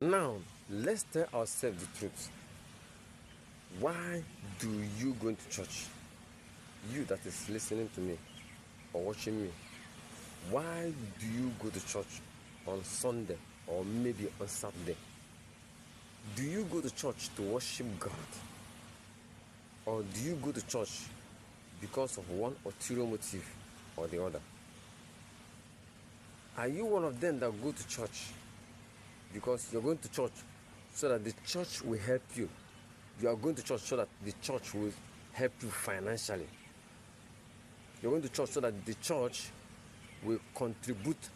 Now, let's tell ourselves the truth. Why do you go to church? You that is listening to me or watching me, why do you go to church on Sunday or maybe on Saturday? Do you go to church to worship God? Or do you go to church because of one ulterior motive or the other? Are you one of them that go to church because you're going to church so that the church will help you? You are going to church so that the church will help you financially. You're going to church so that the church will contribute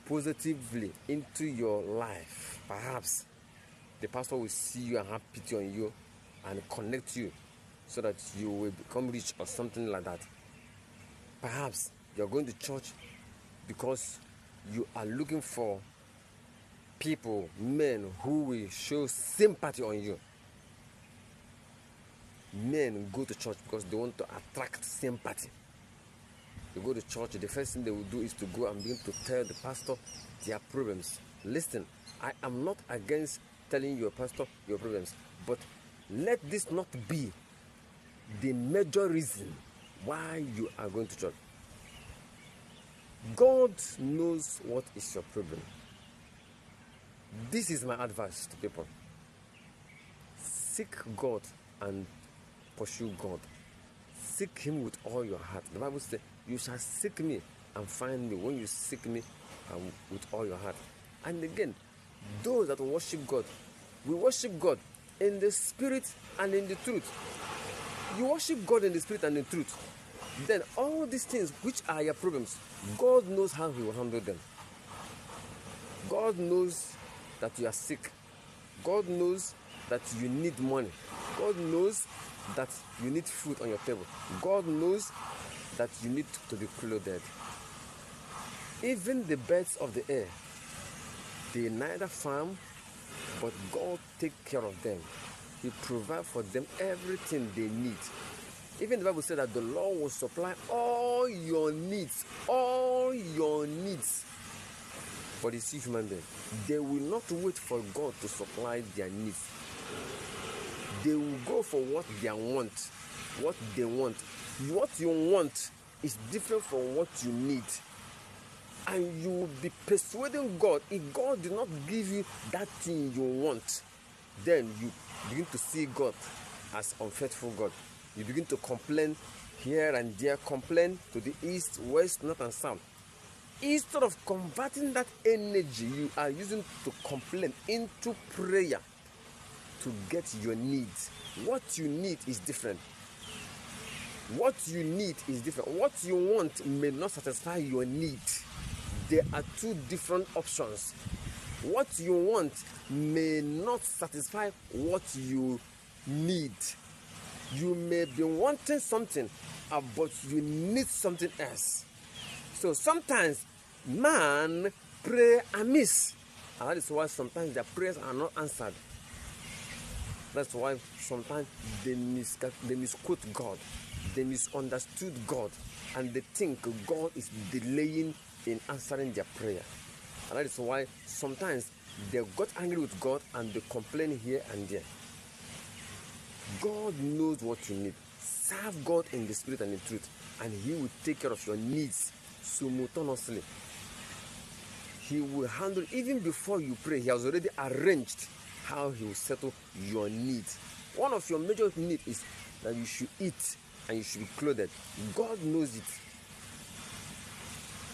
positively into your life. Perhaps the pastor will see you and have pity on you and connect you so that you will become rich or something like that. Perhaps you're going to church because you are looking for people, men who will show sympathy on you. Men go to church because they want to attract sympathy. They go to church, the first thing they will do is to go and begin to tell the pastor their problems. Listen, I am not against telling your pastor your problems, but let this not be the major reason why you are going to church. God knows what is your problem. This is my advice to people. Seek God and pursue God. Seek Him with all your heart. The Bible says, you shall seek me and find me when you seek me with all your heart. And again, those that worship God, we worship God in the spirit and in the truth. You worship God in the spirit and in truth. Then all these things which are your problems, God knows how He will handle them. God knows that you are sick. God knows that you need money. God knows that you need food on your table. God knows that you need to be clothed. Even the birds of the air, they neither farm, but God takes care of them. He provides for them everything they need. Even the Bible said that the Lord will supply all your needs, But you see, human beings, they will not wait for God to supply their needs. They will go for what they want. What they want. What you want is different from what you need. And you will be persuading God. If God did not give you that thing you want, then you begin to see God as unfaithful God. You begin to complain here and there, complain to the east, west, north, and south. Instead of converting that energy you are using to complain into prayer to get your needs. What you need is different. What you need is different. What you want may not satisfy your need. There are two different options. What you want may not satisfy what you need. You may be wanting something, but you need something else. So sometimes man pray amiss. And that is why sometimes their prayers are not answered. That's why sometimes they misquote God. They misunderstood God. And they think God is delaying in answering their prayer. And that is why sometimes they got angry with God and they complain here and there. God knows what you need. Serve God in the spirit and in truth, and He will take care of your needs simultaneously. He will handle, even before you pray, He has already arranged how He will settle your needs. One of your major needs is that you should eat and you should be clothed. God knows it,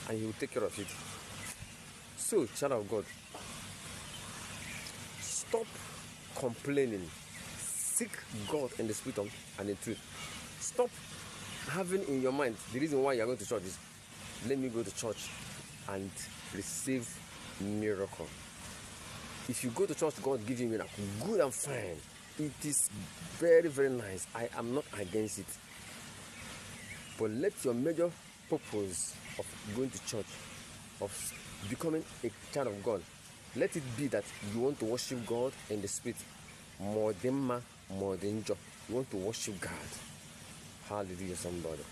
and He will take care of it. So, child of God, stop complaining. Seek God in the spirit and in truth. Stop having in your mind the reason why you are going to church is, let me go to church and receive miracle. If you go to church, God gives you miracle, good and fine. It is very, very nice. I am not against it. But let your major purpose of going to church, of becoming a child of God, let it be that you want to worship God in the spirit more than job. You want to worship God. Hallelujah, somebody.